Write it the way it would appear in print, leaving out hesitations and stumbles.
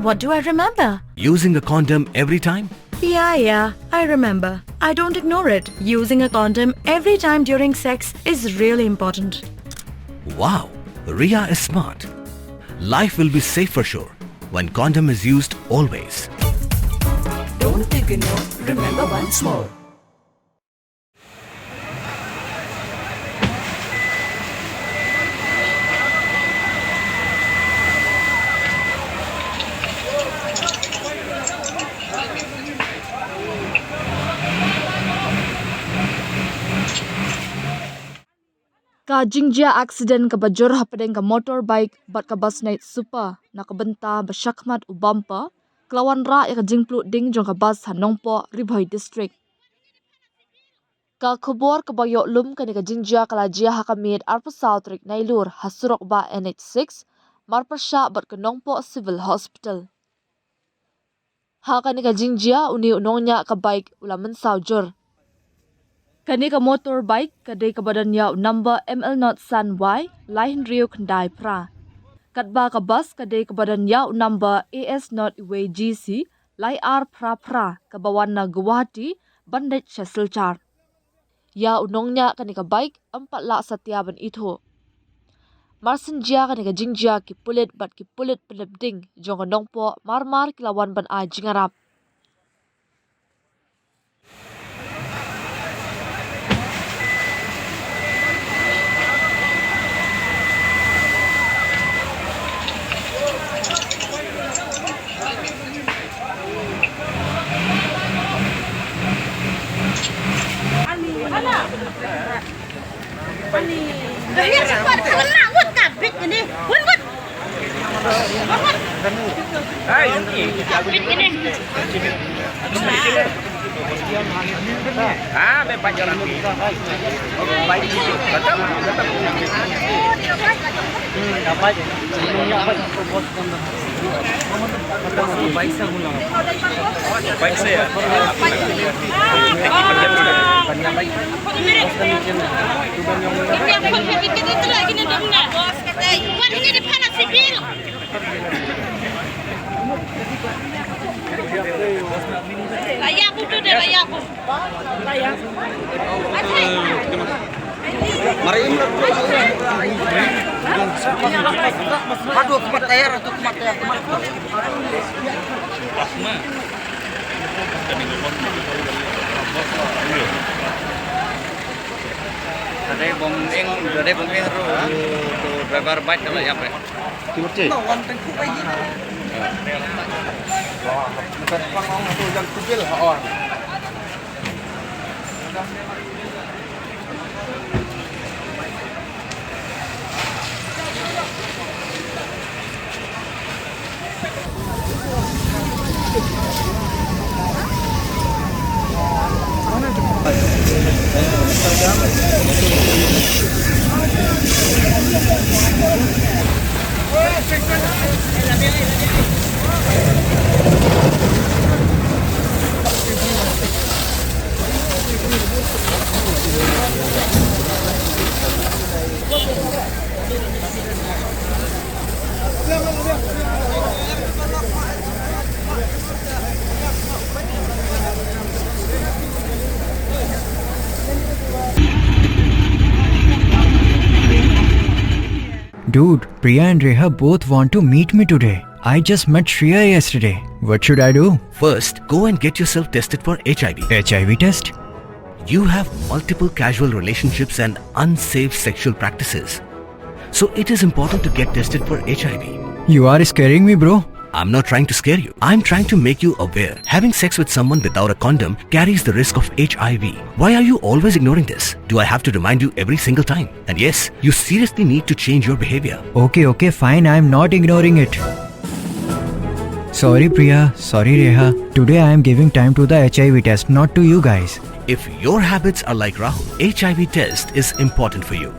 What do I remember? Using a condom every time? Yeah, I remember. I don't ignore it. Using a condom every time during sex is really important. Wow, Ria is smart. Life will be safe for sure when condom is used always. Don't ignore, remember once more. Ka jingjia accident ka bajur hapadeng ka motorbike bat ka bus night super na kabenta basyakmat u bumper klawan ra ya ka jingplu ding jong ka bus ha Nongpoh Ribhoi district. Ka khubor ka bayok lum ka ni ka jingjia kalajia ha kamit arpa Southrik nailur hasurok ba NH6 marpasya bat ka Nongpoh Civil Hospital. Ha ka ni ka jingjia uni unongnya ka bike ulaman saujur. Kani ka motorbike kadai ka badan yaw number ML0 San Y lain Rio Kendai pra. Katba ka bus kadai ka badan yaw number AS0 Iwe GC lai R pra ka bawan na Guwahati Bandit Silchar. Ya unongnya kani ka bike 4 la satiaban ito. Marsinjia kani ka jingjia ki pulit pelebding jong ka Nongpoh marmar kilawan ban a jingarap. Aduh, kemat air atau kemat air. Ada bom eng tu driver bike kalau ya apa? Timur cik. Lawan tengku lagi. Wah, bukan pangong tu yang kubil hawan. Dude, Priya and Reha both want to meet me today. I just met Shreya yesterday. What should I do? First, go and get yourself tested for HIV. HIV test? You have multiple casual relationships and unsafe sexual practices. So it is important to get tested for HIV. You are scaring me, bro. I'm not trying to scare you. I'm trying to make you aware. Having sex with someone without a condom carries the risk of HIV. Why are you always ignoring this? Do I have to remind you every single time? And yes, you seriously need to change your behavior. Okay, fine. I'm not ignoring it. Sorry, Priya. Sorry, Reha. Today I am giving time to the HIV test, not to you guys. If your habits are like Rahul, HIV test is important for you.